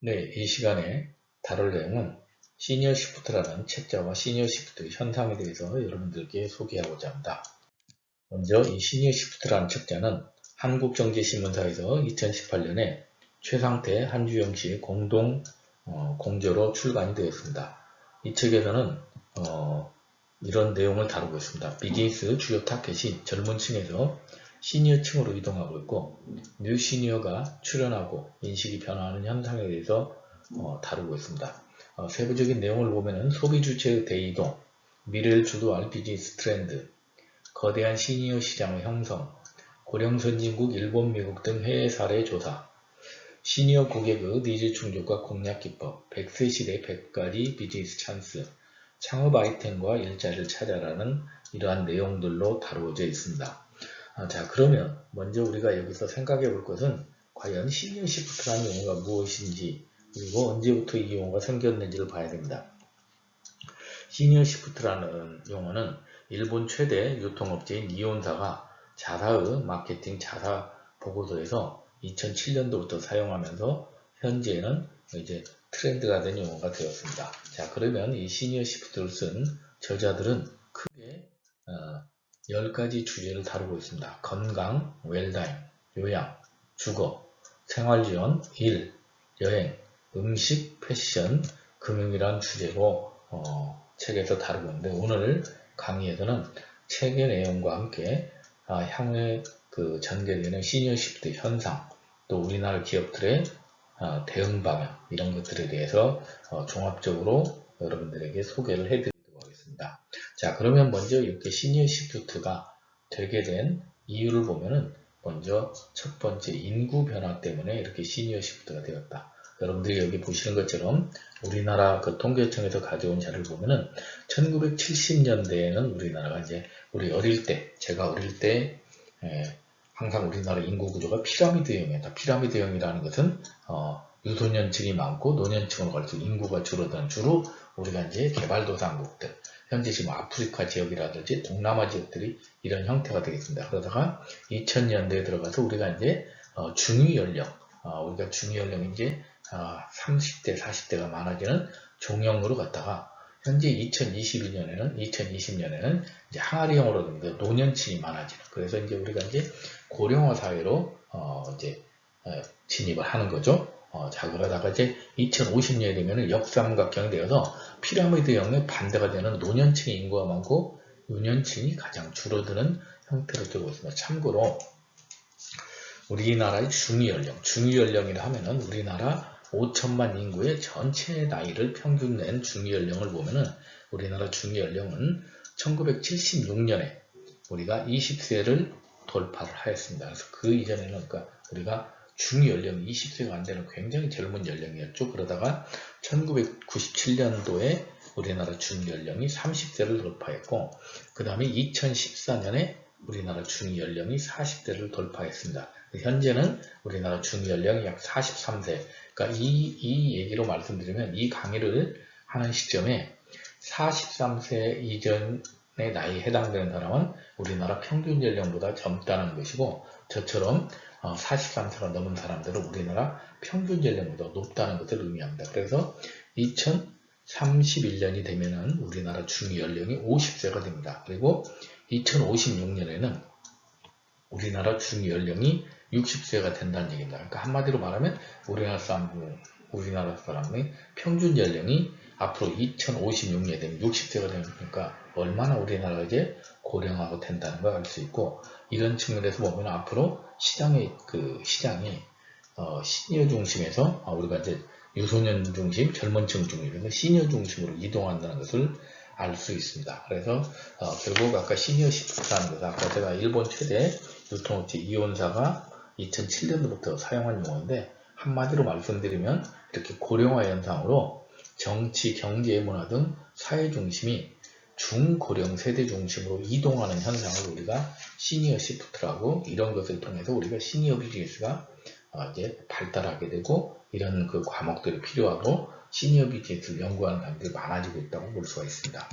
네, 이 시간에 다룰 내용은 시니어 시프트라는 책자와 시니어 시프트 현상에 대해서 여러분들께 소개하고자 합니다. 먼저 이 시니어 시프트라는 책자는 한국경제신문사에서 2018년에 최상태, 한주영 씨의 공동 공저로 출간이 되었습니다. 이 책에서는 이런 내용을 다루고 있습니다. 비즈니스 주요 타겟이 젊은 층에서 시니어 층으로 이동하고 있고 뉴 시니어가 출현하고 인식이 변화하는 현상에 대해서 다루고 있습니다. 세부적인 내용을 보면 소비 주체의 대이동, 미래를 주도할 비즈니스 트렌드, 거대한 시니어 시장의 형성, 고령 선진국 일본, 미국 등 해외 사례 조사, 시니어 고객의 니즈 충족과 공략 기법, 100세 시대 100가지 비즈니스 찬스, 창업 아이템과 일자리를 찾아라는 이러한 내용들로 다루어져 있습니다. 자, 그러면 먼저 우리가 여기서 생각해 볼 것은 과연 시니어 시프트라는 용어가 무엇인지, 그리고 언제부터 이 용어가 생겼는지를 봐야 됩니다. 시니어 시프트라는 용어는 일본 최대 유통업체인 이온사가 자사의 마케팅 자사 보고서에서 2007년도부터 사용하면서 현재는 이제 트렌드가 된 용어가 되었습니다. 자, 그러면 이 시니어 시프트를 쓴 저자들은 크게 10가지 주제를 다루고 있습니다. 건강, 웰다잉, 요양, 주거, 생활지원, 일, 여행, 음식, 패션, 금융이라는 주제로 책에서 다루고 있는데, 오늘 강의에서는 책의 내용과 함께 향후에 전개되는 시니어 시프트 현상, 또 우리나라 기업들의 대응 방향, 이런 것들에 대해서 종합적으로 여러분들에게 소개를 해드리도록 하겠습니다. 자, 그러면 먼저 이렇게 시니어 시프트가 되게 된 이유를 보면은, 먼저 첫 번째 인구 변화 때문에 이렇게 시니어 시프트가 되었다. 여러분들이 여기 보시는 것처럼 우리나라 통계청에서 가져온 자료를 보면은 1970년대에는 우리나라가 이제 우리 어릴 때, 제가 어릴 때 항상 우리나라 인구 구조가 피라미드형이었다. 피라미드형이라는 것은 유소년층이 많고 노년층으로 갈수록 인구가 줄어드는, 주로 우리가 이제 개발도상국들, 현재 지금 아프리카 지역이라든지 동남아 지역들이 이런 형태가 되겠습니다. 그러다가 2000년대에 들어가서 우리가 이제 중위 연령, 우리가 중위 연령이 이제 30대, 40대가 많아지는 종형으로 갔다가 현재 2020년에는 이제 항아리형으로 됩니다. 노년층이 많아지는. 그래서 이제 우리가 이제 고령화 사회로 이제 진입을 하는 거죠. 자, 그러다가 이제 2050년이 되면 역삼각형이 되어서 피라미드형의 반대가 되는 노년층의 인구가 많고 유년층이 가장 줄어드는 형태로 되고 있습니다. 참고로 우리나라의 중위연령이라 하면은 우리나라 5천만 인구의 전체 나이를 평균 낸 중위연령을 보면은, 우리나라 중위연령은 1976년에 우리가 20세를 돌파를 하였습니다. 그래서 그 이전에는 우리가 중위연령이 20세가 안 되는 굉장히 젊은 연령이었죠. 그러다가 1997년도에 우리나라 중위연령이 30세를 돌파했고, 그 다음에 2014년에 우리나라 중위연령이 40세를 돌파했습니다. 현재는 우리나라 중위연령이 약 43세. 그러니까 이 얘기로 말씀드리면, 이 강의를 하는 시점에 43세 이전의 나이에 해당되는 사람은 우리나라 평균 연령보다 젊다는 것이고, 저처럼 43세가 넘은 사람들은 우리나라 평균 연령보다 높다는 것을 의미합니다. 그래서 2031년이 되면은 우리나라 중위연령이 50세가 됩니다. 그리고 2056년에는 우리나라 중위연령이 60세가 된다는 얘기입니다. 그러니까 한마디로 말하면 우리나라 사람의 평균 연령이 앞으로 2056년에 되면 60세가 되니까 얼마나 우리나라가 이제 고령화가 된다는 걸 알 수 있고, 이런 측면에서 보면 앞으로 시장이 시니어 중심에서 우리가 이제 유소년 중심, 젊은 층 중심, 시니어 중심으로 이동한다는 것을 알 수 있습니다. 그래서 결국 아까 시니어 시프트라는 것은 아까 제가 일본 최대 유통업체 이온사가 2007년도부터 사용한 용어인데, 한마디로 말씀드리면 이렇게 고령화 현상으로 정치, 경제, 문화 등 사회 중심이 중고령 세대 중심으로 이동하는 현상을 우리가 시니어 시프트라고, 이런 것을 통해서 우리가 시니어 비즈니스가 이제 발달하게 되고, 이런 과목들이 필요하고 시니어 비즈니스를 연구하는 사람들이 많아지고 있다고 볼 수가 있습니다.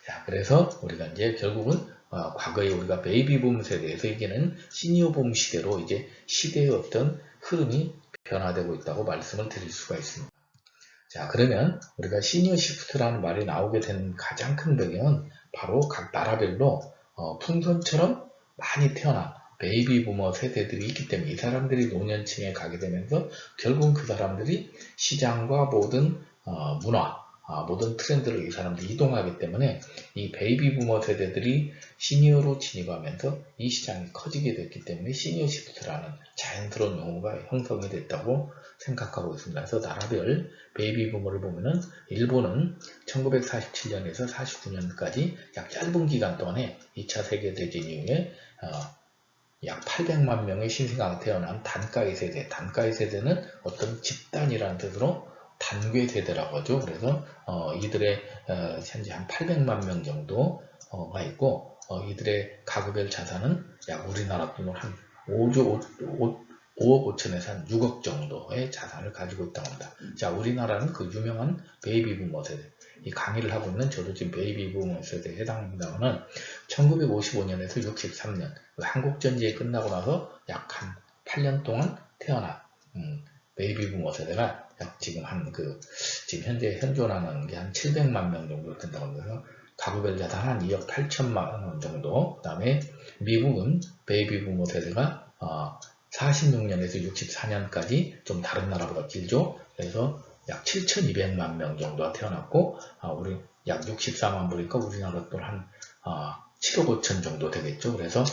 자, 그래서 우리가 이제 결국은 과거에 우리가 베이비붐 세대에서 이제는 시니어붐 시대로 이제 시대의 어떤 흐름이 변화되고 있다고 말씀을 드릴 수가 있습니다. 자, 그러면 우리가 시니어 시프트라는 말이 나오게 된 가장 큰 배경은 바로 각 나라별로 풍선처럼 많이 태어난 베이비 부머 세대들이 있기 때문에 이 사람들이 노년층에 가게 되면서 결국은 그 사람들이 시장과 모든 문화, 모든 트렌드를 이 사람들이 이동하기 때문에 이 베이비 부머 세대들이 시니어로 진입하면서 이 시장이 커지게 됐기 때문에 시니어 시프트라는 자연스러운 용어가 형성이 됐다고 생각하고 있습니다. 그래서 나라별 베이비 부머를 보면은 일본은 1947년에서 49년까지 약 짧은 기간 동안에 2차 세계대전 이후에 약 800만 명의 신생아가 태어난 단가이 세대, 단가이 세대는 어떤 집단이라는 뜻으로 단괴 세대라고 하죠. 그래서 이들의 현재 한 800만 명 정도가 있고 이들의 가구별 자산은 약 우리나라 돈으로 한 5억 5천에서 한 6억 정도의 자산을 가지고 있다고 합니다. 자, 우리나라는 그 유명한 베이비 부머 세대, 이 강의를 하고 있는 저도 지금 베이비 부머 세대에 해당합니다만은 1955년에서 63년 한국전쟁이 끝나고 나서 약 한 8년 동안 태어난 베이비 부머 세대가 약 지금 지금 현재 현존하는 게 한 700만 명 정도 된다고 합니다. 가구별 자산 한 2억 8천만 원 정도. 그 다음에 미국은 베이비 부머 세대가 46년에서 64년까지 좀 다른 나라보다 길죠. 그래서 약 7,200만 명 정도가 태어났고 우리 약 64만 보니까 우리나라 돈 한 7억 5천 정도 되겠죠. 그래서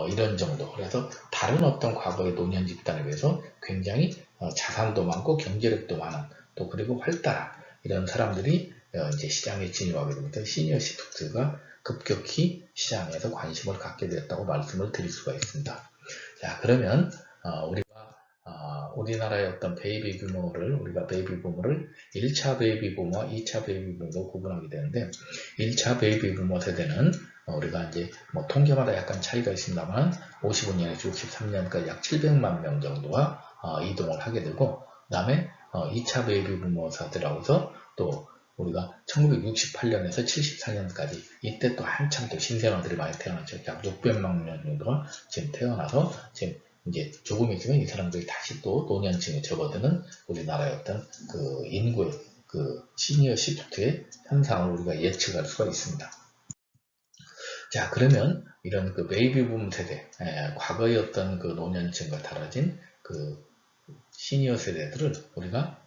이런 정도. 그래서 다른 어떤 과거의 노년 집단에 비해서 굉장히 자산도 많고 경제력도 많은 또 그리고 활달한 이런 사람들이 이제 시장에 진입하게 됩니다. 시니어 시프트가 급격히 시장에서 관심을 갖게 되었다고 말씀을 드릴 수가 있습니다. 자, 그러면 우리나라의 어떤 베이비 부머를 우리가 베이비 부머를 1차 베이비 부머, 2차 베이비 부머로 구분하게 되는데 1차 베이비 부머 세대는 우리가 이제 통계마다 약간 차이가 있습니다만 55년에서 63년까지 약 700만 명 정도가 이동을 하게 되고 그 다음에 2차 베이비 부머 세대라고 해서 또 우리가 1968년에서 74년까지 이때 또 한참 또 신생아들이 많이 태어났죠. 약 600만 명 정도가 지금 태어나서 지금 이제 조금 있으면 이 사람들이 다시 또 노년층에 접어드는 우리나라의 어떤 그 인구의 그 시니어 시프트의 현상을 우리가 예측할 수가 있습니다. 자, 그러면 이런 그 베이비 붐 세대, 과거의 어떤 그 노년층과 달라진 그 시니어 세대들을 우리가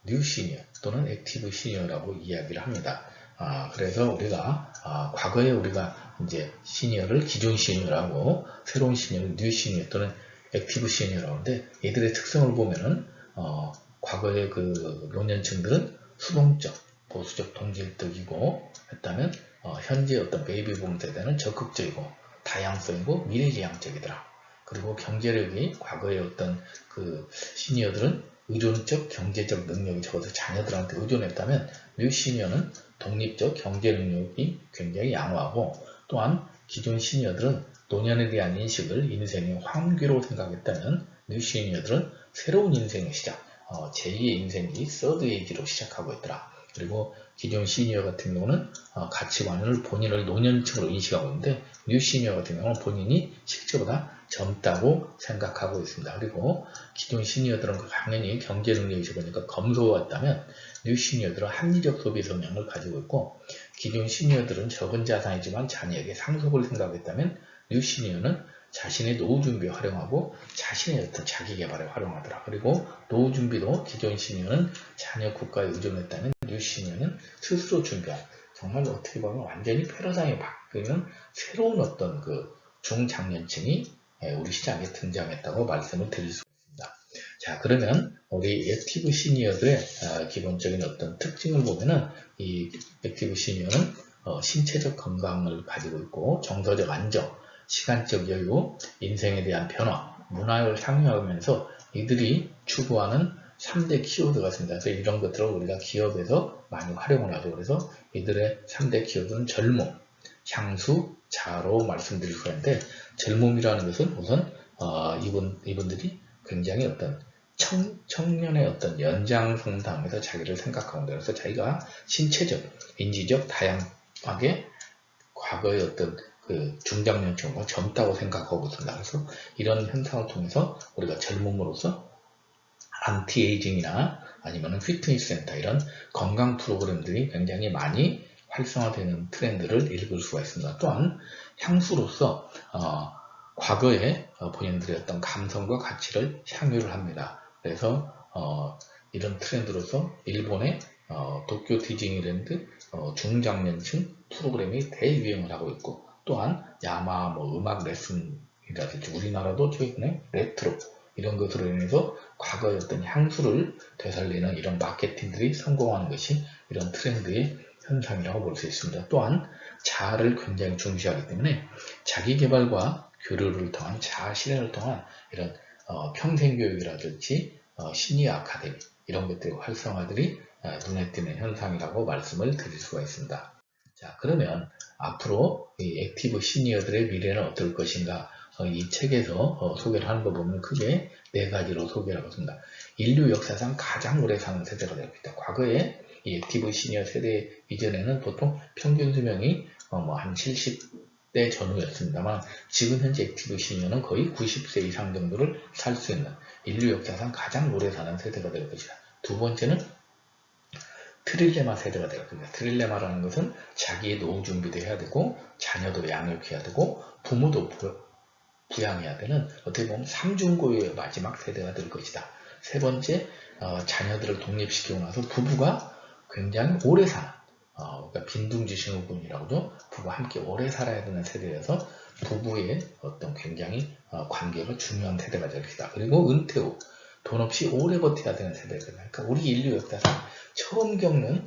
뉴 시니어 또는 액티브 시니어라고 이야기를 합니다. 그래서 우리가 과거에 우리가 이제 시니어를 기존 시니어라고 새로운 시니어를 뉴 시니어 또는 액티브 시니어라고 하는데 이들의 특성을 보면은 과거의 그 노년층들은 수동적, 보수적 동질적이고 했다면 현재 어떤 베이비 붐 세대는 적극적이고 다양성이고 미래지향적이더라. 그리고 경제력이 과거의 어떤 그 시니어들은 의존적 경제적 능력이 적어서 자녀들한테 의존했다면 뉴 시니어는 독립적 경제 능력이 굉장히 양호하고 또한 기존 시니어들은 노년에 대한 인식을 인생의 황기로 생각했다면 뉴 시니어들은 새로운 인생의 시작, 제2의 인생이 서드 에이지로 시작하고 있더라. 그리고 기존 시니어 같은 경우는 가치관을 본인을 노년층으로 인식하고 있는데 뉴 시니어 같은 경우는 본인이 실제보다 젊다고 생각하고 있습니다. 그리고 기존 시니어들은 당연히 경제 능력이 적으니까 검소했다면 뉴 시니어들은 합리적 소비 성향을 가지고 있고 기존 시니어들은 적은 자산이지만 자녀에게 상속을 생각했다면 뉴 시니어는 자신의 노후 준비에 활용하고 자신의 어떤 자기 개발에 활용하더라. 그리고 노후 준비도 기존 시니어는 자녀 국가에 의존했다면 뉴 시니어는 스스로 준비한 정말 어떻게 보면 완전히 패러다임이 바뀌는 새로운 어떤 그 중장년층이 우리 시장에 등장했다고 말씀을 드릴 수 있습니다. 자, 그러면 우리 액티브 시니어들의 기본적인 어떤 특징을 보면은 이 액티브 시니어는 신체적 건강을 가지고 있고 정서적 안정, 시간적 여유, 인생에 대한 변화, 문화를 상용하면서 이들이 추구하는 3대 키워드가 있습니다. 그래서 이런 것들을 우리가 기업에서 많이 활용을 하죠. 그래서 이들의 3대 키워드는 젊음, 향수, 자로 말씀드릴 수가 있는데 젊음이라는 것은 우선 이분들이 굉장히 어떤 청년의 어떤 연장성상에서 자기를 생각합니다. 그래서 자기가 신체적, 인지적, 다양하게 과거의 어떤 그 중장년층과 젊다고 생각하고 있습니다. 그래서 이런 현상을 통해서 우리가 젊음으로써 안티에이징이나 아니면 피트니스 센터 이런 건강 프로그램들이 굉장히 많이 활성화되는 트렌드를 읽을 수가 있습니다. 또한 향수로서 과거에 본인들의 어떤 감성과 가치를 향유를 합니다. 그래서 이런 트렌드로서 일본의 도쿄 디즈니랜드 중장년층 프로그램이 대유행을 하고 있고, 또한 야마 음악 레슨이라든지 우리나라도 최근에 레트로 이런 것으로 인해서 과거의 어떤 향수를 되살리는 이런 마케팅들이 성공하는 것이 이런 트렌드의 현상이라고 볼 수 있습니다. 또한 자아를 굉장히 중시하기 때문에 자기개발과 교류를 통한 자아 실현을 통한 이런 평생교육이라든지 시니어 아카데미 이런 것들의 활성화들이 눈에 띄는 현상이라고 말씀을 드릴 수가 있습니다. 자, 그러면 앞으로 이 액티브 시니어들의 미래는 어떨 것인가, 이 책에서 소개를 하는 거 보면 크게 4가지로 소개를 하고 있습니다. 인류 역사상 가장 오래 사는 세대가 됩니다. 과거에 이 액티브 시니어 세대 이전에는 보통 평균 수명이 한 70대 전후였습니다만, 지금 현재 액티브 시니어는 거의 90세 이상 정도를 살 수 있는 인류 역사상 가장 오래 사는 세대가 될 것이다. 두 번째는 트릴레마 세대가 될 겁니다. 트릴레마라는 것은 자기의 노후 준비도 해야 되고 자녀도 양육해야 되고 부모도 부양해야 되는 어떻게 보면 삼중고요의 마지막 세대가 될 것이다. 세 번째, 자녀들을 독립시키고 나서 부부가 굉장히 오래 사는 그러니까 빈둥지시누군이라고도 부부와 함께 오래 살아야 되는 세대여서 부부의 어떤 굉장히 관계가 중요한 세대가 될 것이다. 그리고 은퇴 후 돈 없이 오래 버텨야 되는 세대가 됩니다. 그러니까 우리 인류 역사상 처음 겪는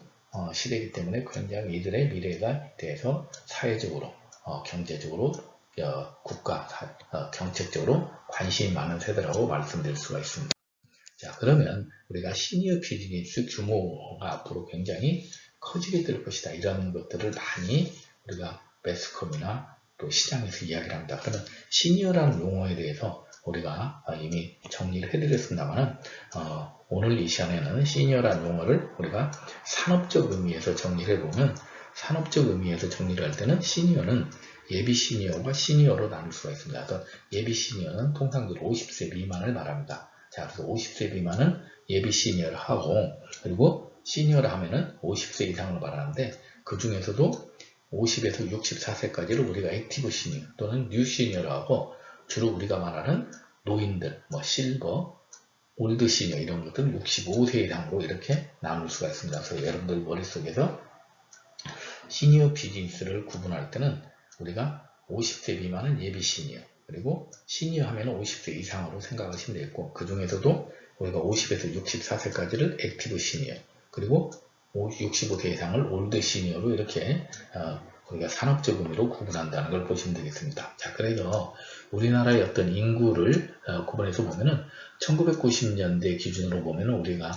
시대이기 때문에 굉장히 이들의 미래에 대해서 사회적으로, 경제적으로, 국가, 정책적으로 관심이 많은 세대라고 말씀드릴 수가 있습니다. 자, 그러면 우리가 시니어 비즈니스 규모가 앞으로 굉장히 커지게 될 것이다. 이런 것들을 많이 우리가 매스컴이나 또 시장에서 이야기를 합니다. 그러면 시니어라는 용어에 대해서 우리가 이미 정리를 해드렸습니다만, 오늘 이 시간에는 시니어라는 용어를 우리가 산업적 의미에서 정리를 해보면, 산업적 의미에서 정리를 할 때는 시니어는 예비 시니어와 시니어로 나눌 수가 있습니다. 그래서 예비 시니어는 통상적으로 50세 미만을 말합니다. 자, 그래서 50세 미만은 예비 시니어를 하고, 그리고 시니어를 하면은 50세 이상을 말하는데, 그 중에서도 50에서 64세까지를 우리가 액티브 시니어 또는 뉴 시니어를 하고, 주로 우리가 말하는 노인들, 실버, 올드 시니어 이런 것들은 65세 이상으로 이렇게 나눌 수가 있습니다. 그래서 여러분들 머릿속에서 시니어 비즈니스를 구분할 때는 우리가 50세 미만은 예비 시니어, 그리고 시니어 하면 50세 이상으로 생각하시면 되겠고, 그 중에서도 우리가 50에서 64세까지를 액티브 시니어, 그리고 65세 이상을 올드 시니어로 이렇게 우리가 산업적 의미로 구분한다는 걸 보시면 되겠습니다. 자, 그래서 우리나라의 어떤 인구를 구분해서 보면은 1990년대 기준으로 보면은 우리가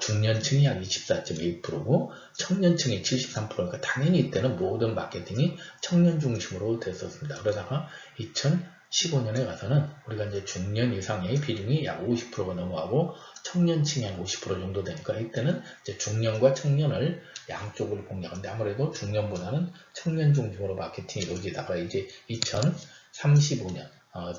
중년층이 약 24.1%고 청년층이 73%니까 당연히 이때는 모든 마케팅이 청년 중심으로 됐었습니다. 그러다가 2015년에 가서는 우리가 이제 중년 이상의 비중이 약 50%가 넘어가고 청년층이 한 50% 정도 되니까 이때는 이제 중년과 청년을 양쪽을 공략하는데, 아무래도 중년보다는 청년 중심으로 마케팅이 이루어지다가 이제 2035년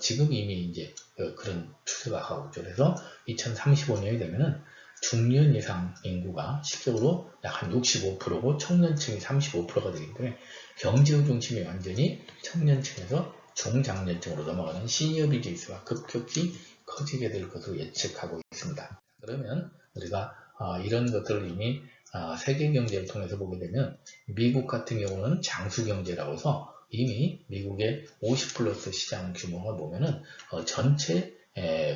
지금 이미 이제 그런 추세가 가고 있죠. 그래서 2035년이 되면은 중년 이상 인구가 실적으로 약 한 65%고 청년층이 35%가 되기 때문에 경제의 중심이 완전히 청년층에서 중장년층으로 넘어가는 시니어 비즈니스가 급격히 커지게 될 것으로 예측하고 있습니다. 그러면 우리가 이런 것들을 이미 세계 경제를 통해서 보게 되면, 미국 같은 경우는 장수 경제라고 해서 이미 미국의 50+ 시장 규모를 보면은 전체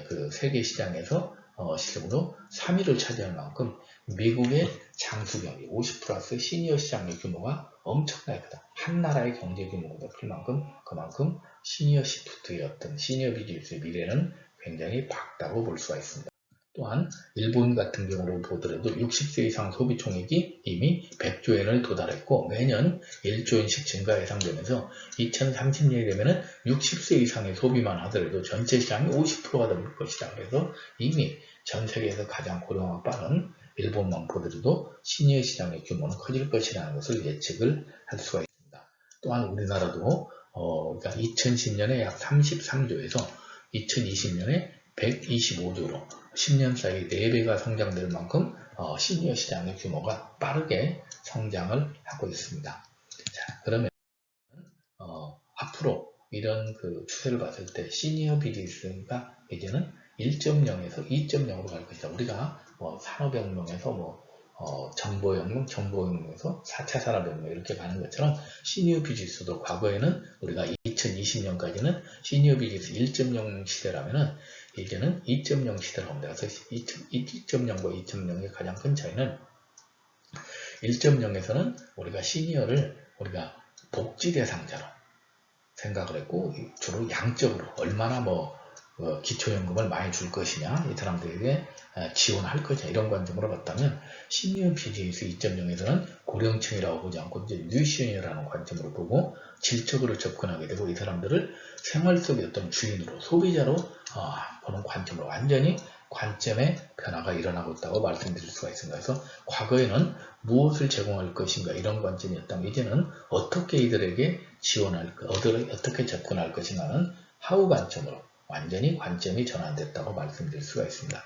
그 세계 시장에서 실적으로 3위를 차지할 만큼 미국의 장수 경제 50+ 시니어 시장의 규모가 엄청나게 크다. 한 나라의 경제 규모보다 클 만큼 그만큼 시니어 시프트의 어떤 시니어 비즈니스의 미래는 굉장히 밝다고 볼 수가 있습니다. 또한 일본 같은 경우로 보더라도 60세 이상 소비 총액이 이미 100조엔을 도달했고 매년 1조엔씩 증가 예상되면서 2030년이 되면 60세 이상의 소비만 하더라도 전체 시장이 50%가 될 것이다. 그래서 이미 전 세계에서 가장 고령화 빠른 일본만 보더라도 시니어 시장의 규모는 커질 것이라는 것을 예측을 할 수가 있습니다. 또한 우리나라도 그러니까 2010년에 약 33조에서 2020년에 125조로 10년 사이 4배가 성장될 만큼 시니어 시장의 규모가 빠르게 성장을 하고 있습니다. 자, 그러면 앞으로 이런 그 추세를 봤을 때 시니어 비즈니스가 이제는 1.0에서 2.0으로 갈 것이다. 우리가 산업혁명에서 정보혁명에서 4차 산업혁명 이렇게 가는 것처럼 시니어 비즈니스도 과거에는 우리가 2020년까지는 시니어 비즈니스 1.0 시대라면은 이제는 2.0 시대라고 합니다. 그래서 1.0과 2.0의 가장 큰 차이는 1.0에서는 우리가 시니어를 우리가 복지 대상자로 생각을 했고, 주로 양적으로 얼마나 기초연금을 많이 줄 것이냐, 이 사람들에게 지원할 것이냐, 이런 관점으로 봤다면 시니어 비즈니스 2.0에서는 고령층이라고 보지 않고 이제 뉴시니어라는 관점으로 보고 질적으로 접근하게 되고, 이 사람들을 생활 속의 어떤 주인으로, 소비자로 보는 관점으로 완전히 관점의 변화가 일어나고 있다고 말씀드릴 수가 있습니다. 그래서 과거에는 무엇을 제공할 것인가 이런 관점이었다면 이제는 어떻게 이들에게 지원할 것, 어떻게 접근할 것인가는 하우 관점으로 완전히 관점이 전환됐다고 말씀드릴 수가 있습니다.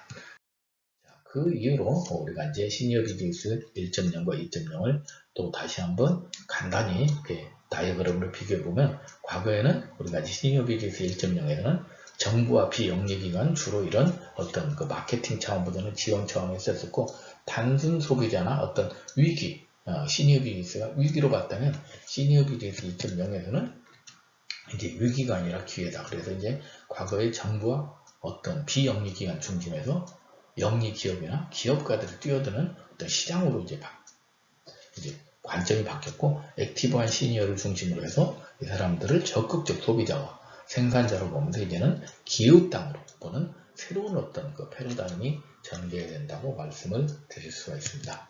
그 이후로 우리가 이제 시니어 비즈니스 1.0과 2.0을 또 다시 한번 간단히 이렇게 다이어그램으로 비교해 보면, 과거에는 우리가 시니어 비즈니스 1.0에서는 정부와 비영리기관 주로 이런 어떤 그 마케팅 차원보다는 지원 차원에서 썼었고, 단순 소비자나 어떤 위기, 시니어 비즈니스가 위기로 봤다면 시니어 비즈니스 2.0에서는 이제 위기가 아니라 기회다. 그래서 이제 과거의 정부와 어떤 비영리기관 중심에서 영리기업이나 기업가들이 뛰어드는 어떤 시장으로 이제 관점이 바뀌었고, 액티브한 시니어를 중심으로 해서 이 사람들을 적극적 소비자와 생산자로 보면서 이제는 기업 땅으로 보는 새로운 어떤 그 패러다임이 전개해야 된다고 말씀을 드릴 수가 있습니다.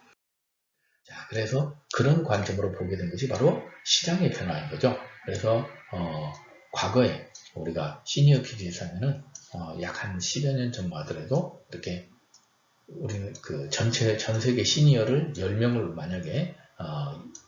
자, 그래서 그런 관점으로 보게 된 것이 바로 시장의 변화인 거죠. 그래서 과거에 우리가 시니어 비즈니스 하면은 약 한 10여 년 전만 하더라도 이렇게 우리는 그 전 세계 시니어를 10명을 만약에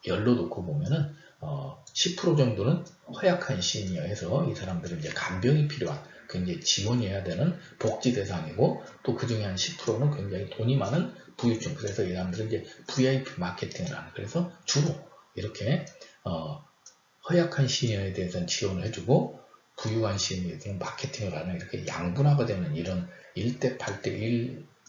열로 놓고 보면은 10% 정도는 허약한 시니어에서 이 사람들은 이제 간병이 필요한, 굉장히 지원해야 되는 복지 대상이고, 또 그 중에 한 10%는 굉장히 돈이 많은 부유층. 그래서 이 사람들은 이제 VIP 마케팅을 하는, 그래서 주로 이렇게 허약한 시니어에 대해서는 지원을 해주고 부유한 시니어에 대해서는 마케팅을 하는, 이렇게 양분화가 되는 이런 1대 8대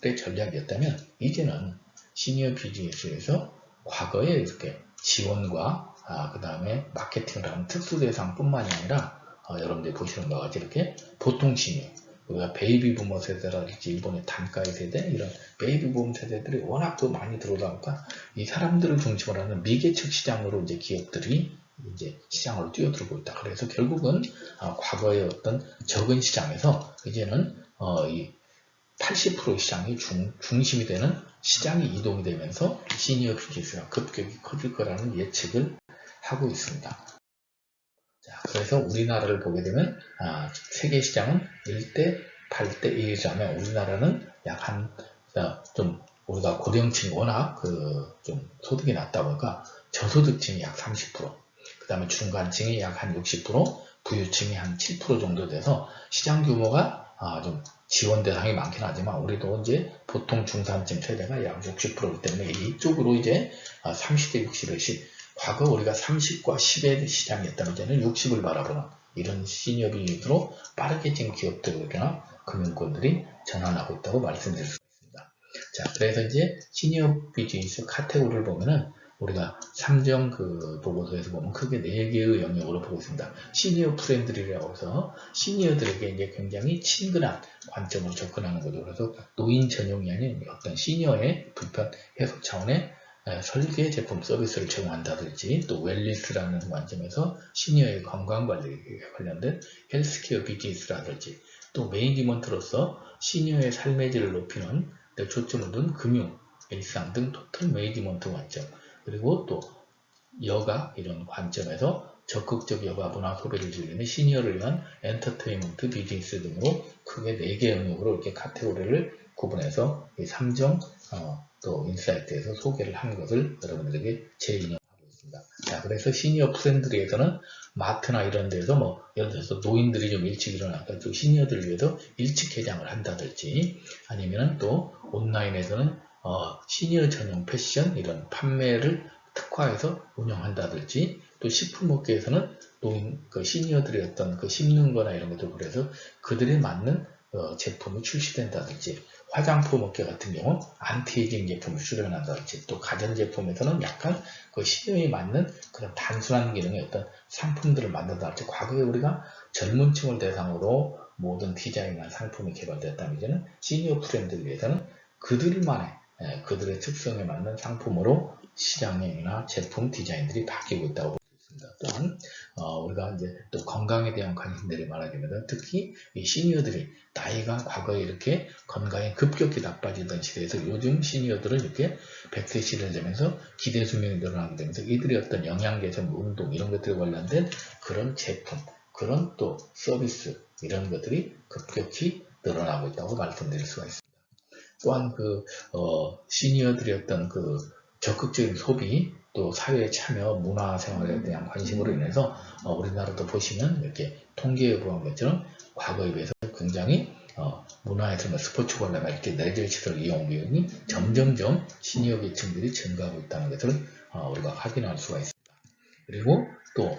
1의 전략이었다면, 이제는 시니어 비즈니스에서 과거에 이렇게 지원과 그 다음에 마케팅을 하는 특수대상뿐만이 아니라 여러분들이 보시는 바와 같이 이렇게 보통 시니어, 우리가 베이비 부머 세대라든지 일본의 단가의 세대, 이런 베이비 부머 세대들이 워낙 더 많이 들어오다 보니까 이 사람들을 중심으로 하는 미개척 시장으로 이제 기업들이 이제 시장으로 뛰어들고 있다. 그래서 결국은 과거의 어떤 적은 시장에서 이제는 이 80% 시장이 중심이 되는 시장이 이동이 되면서 시니어 비즈니스가 급격히 커질 거라는 예측을 하고 있습니다. 자, 그래서 우리나라를 보게 되면 세계 시장은 1대 8대 1이라면 우리나라는 약 한 좀 우리가 고령층이 워낙 좀 소득이 낮다 보니까 저소득층이 약 30%, 그 다음에 중간층이 약 한 60%, 부유층이 한 7% 정도 돼서 시장 규모가 좀 지원 대상이 많긴 하지만 우리도 이제 보통 중산층 세대가 약 60%이기 때문에 이쪽으로 이제 30대 60의 과거 우리가 30과 10의 시장이었다면 이제는 60을 바라보는 이런 시니어 비즈니스로 빠르게 지금 기업들이나 금융권들이 전환하고 있다고 말씀드릴 수 있습니다. 자, 그래서 이제 시니어 비즈니스 카테고리를 보면은 우리가 삼정 보고서에서 보면 크게 4개의 영역으로 보고 있습니다. 시니어 프렌들이라고 해서 시니어들에게 이제 굉장히 친근한 관점으로 접근하는 거죠. 그래서 노인 전용이 아닌 어떤 시니어의 불편 해소 차원의 설계 제품 서비스를 제공한다든지, 또 웰리스라는 관점에서 시니어의 건강관리에 관련된 헬스케어 비즈니스라든지, 또 매니지먼트로서 시니어의 삶의 질을 높이는 데 초점을 둔 금융, 일상 등 토탈 매니지먼트 관점, 그리고 또 여가 이런 관점에서 적극적 여가 문화 소비를 즐기는 시니어를 위한 엔터테인먼트 비즈니스 등으로 크게 4개 영역으로 이렇게 카테고리를 구분해서 이 3정 또 인사이트에서 소개를 한 것을 여러분들에게 재인용하고 있습니다. 자, 그래서 시니어 프렌들리에서는 마트나 이런 데서 뭐 예를 들어서 노인들이 좀 일찍 일어나서 또 시니어들을 위해서 일찍 개장을 한다든지 아니면 또 온라인에서는 시니어 전용 패션 이런 판매를 특화해서 운영한다든지 또 식품업계에서는 노인 그 시니어들의 어떤 그 씹는 거나 이런 것들 그래서 그들에 맞는 제품이 출시된다든지 화장품 업계 같은 경우는 안티에이징 제품을 출연한다든지 또 가전제품에서는 약간 그 시대에 맞는 그런 단순한 기능의 어떤 상품들을 만든다든지 과거에 우리가 젊은 층을 대상으로 모든 디자인이나 상품이 개발됐다면 이제는 시니어 프렌들을 위해서는 그들만의 그들의 특성에 맞는 상품으로 시장이나 제품 디자인들이 바뀌고 있다고 볼 수 있습니다. 또한 우리가 이제 또 건강에 대한 관심들이 많아지면서 특히 이 시니어들이 나이가 과거에 이렇게 건강이 급격히 나빠지던 시대에서 요즘 시니어들은 이렇게 100세 시대를 되면서 기대 수명이 늘어나게 되면서 이들의 어떤 영양 개선, 운동 이런 것들에 관련된 그런 제품, 그런 또 서비스 이런 것들이 급격히 늘어나고 있다고 말씀드릴 수가 있습니다. 또한 시니어들의 어떤 그 적극적인 소비, 또 사회에 참여, 문화생활에 대한 관심으로 인해서 우리나라도 보시면 이렇게 통계에 보한 것처럼 과거에 비해서 굉장히 문화에서 스포츠 관련 이렇게 레저 시설 이용 비용이 점점점 시니어 계층들이 증가하고 있다는 것을 우리가 확인할 수가 있습니다. 그리고 또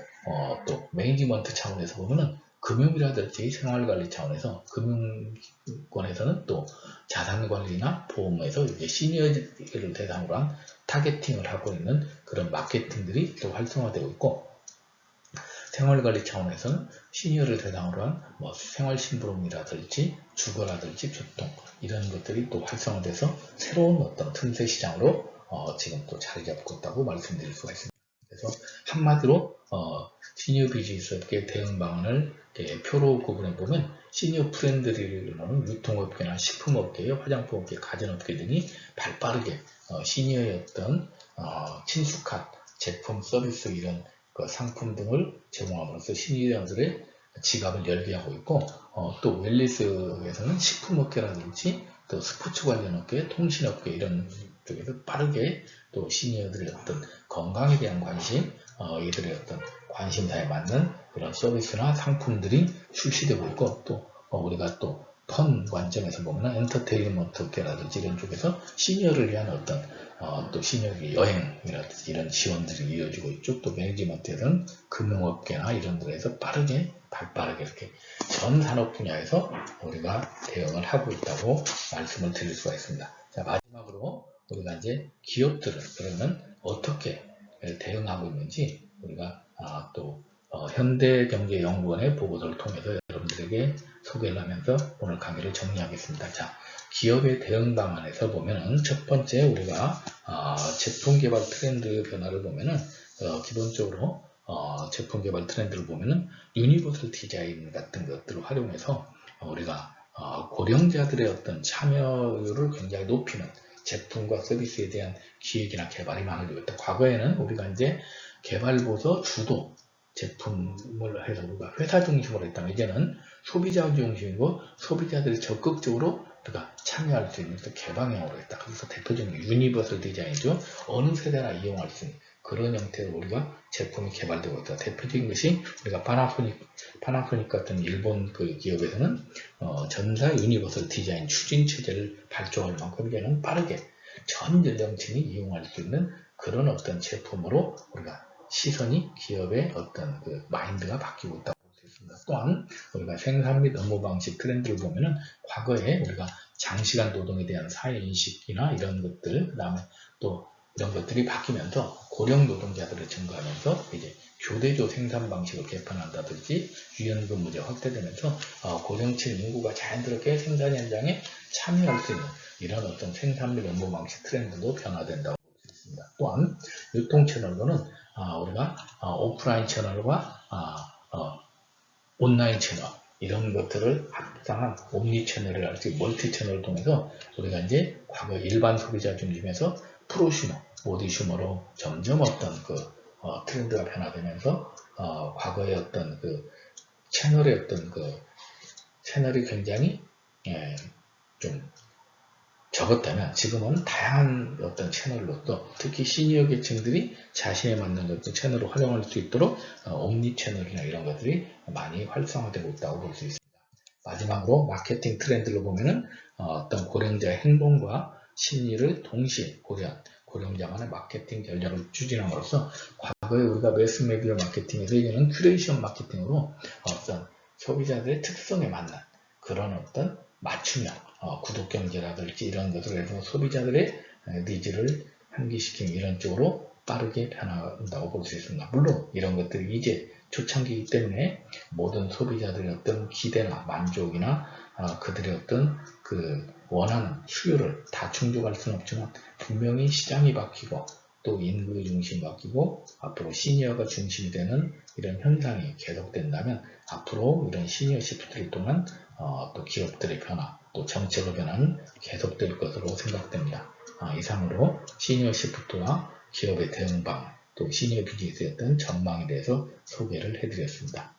매니지먼트 차원에서 보면은 금융이라든지 생활관리 차원에서 금융권에서는 또 자산관리나 보험에서 이제 시니어를 대상으로 한 타겟팅을 하고 있는 그런 마케팅들이 또 활성화되고 있고 생활관리 차원에서는 시니어를 대상으로 한 뭐 생활신부름이라든지 주거라든지 교통 이런 것들이 또 활성화돼서 새로운 어떤 틈새 시장으로 지금 또 자리 잡고 있다고 말씀드릴 수가 있습니다. 그래서 한마디로 시니어 비즈니스업계 대응 방안을 표로 구분해 보면 시니어 프렌들리로는 유통업계나 식품업계, 화장품업계, 가전업계 등이 발빠르게 시니어의 어떤 친숙한 제품, 서비스 이런 그 상품 등을 제공함으로써 시니어들의 지갑을 열게 하고 있고 또 웰니스에서는 식품업계라든지 또 스포츠 관련 업계, 통신업계 이런 쪽에서 빠르게 또 시니어들의 어떤 건강에 대한 관심, 이들의 어떤 관심사에 맞는 그런 서비스나 상품들이 출시되고 있고 또 우리가 또 펀 관점에서 보면 엔터테인먼트 업계라든지 이런 쪽에서 시니어를 위한 어떤 또 시니어의 여행이라든지 이런 지원들이 이어지고 있죠. 또 매니지먼트에서는 금융업계나 이런 데에서 발빠르게 이렇게 전 산업 분야에서 우리가 대응을 하고 있다고 말씀을 드릴 수가 있습니다. 자, 마지막으로 우리가 이제 기업들은 그러면 어떻게 대응하고 있는지 우리가 또 현대경제연구원의 보고서를 통해서 여러분들에게 소개를 하면서 오늘 강의를 정리하겠습니다. 자, 기업의 대응 방안에서 보면은 첫 번째 우리가 제품 개발 트렌드 변화를 보면은 기본적으로 제품 개발 트렌드를 보면은 유니버설 디자인 같은 것들을 활용해서 우리가 고령자들의 어떤 참여율을 굉장히 높이는 제품과 서비스에 대한 기획이나 개발이 많아지고 있다. 과거에는 우리가 이제 개발부서 주도 제품을 해서 우리가 회사 중심으로 했다면 이제는 소비자 중심이고 소비자들이 적극적으로 우리가 참여할 수 있는 개방형으로 했다. 그래서 대표적인 유니버설 디자인이죠. 어느 세대나 이용할 수 있는 그런 형태로 우리가 제품이 개발되고 있다. 대표적인 것이 우리가 파나소닉 같은 일본 그 기업에서는 전사 유니버설 디자인 추진 체제를 발족할 만큼 이제는 빠르게 전 연령층이 이용할 수 있는 그런 어떤 제품으로 우리가 시선이 기업의 어떤 그 마인드가 바뀌고 있다고 볼 수 있습니다. 또한 우리가 생산 및 업무 방식 트렌드를 보면은 과거에 우리가 장시간 노동에 대한 사회 인식이나 이런 것들, 그 다음에 또 이런 것들이 바뀌면서 고령 노동자들을 증가하면서 이제 교대조 생산 방식을 개편한다든지 유연근무제 확대되면서 고령층 인구가 자연스럽게 생산 현장에 참여할 수 있는 이런 어떤 생산 및 업무 방식 트렌드도 변화된다고 볼 수 있습니다. 또한 유통 채널로는 우리가 오프라인 채널과 온라인 채널 이런 것들을 합당한 옴니 채널을 할지 멀티 채널을 통해서 우리가 이제 과거 일반 소비자 중심에서 프로슈머, 모디슈머로 점점 어떤 트렌드가 변화되면서 과거의 어떤 채널이 굉장히 좀 적었다면 지금은 다양한 어떤 채널로서 특히 시니어 계층들이 자신에 맞는 어떤 채널을 활용할 수 있도록 옴니 채널이나 이런 것들이 많이 활성화되고 있다고 볼 수 있습니다. 마지막으로 마케팅 트렌드로 보면은 어떤 고령자의 행동과 심리를 동시에 고려한 고령자만의 마케팅 전략을 추진함으로써 과거에 우리가 매스메디어 마케팅에서 얘기하는 큐레이션 마케팅으로 어떤 소비자들의 특성에 맞는 그런 어떤 맞춤형 구독 경제라든지 이런 것을 해서 소비자들의 니즈를 환기시키는 이런 쪽으로 빠르게 변화한다고 볼 수 있습니다. 물론 이런 것들이 이제 초창기이기 때문에 모든 소비자들의 어떤 기대나 만족이나 그들의 어떤 그 원하는 수요를 다 충족할 수는 없지만 분명히 시장이 바뀌고 또 인구의 중심이 바뀌고 앞으로 시니어가 중심이 되는 이런 현상이 계속된다면 앞으로 이런 시니어 시프트를 통한 또 기업들의 변화 또 정책의 변화는 계속될 것으로 생각됩니다. 이상으로 시니어 시프트와 기업의 대응 방안 또 시니어 비즈니스의 어떤 전망에 대해서 소개를 해드렸습니다.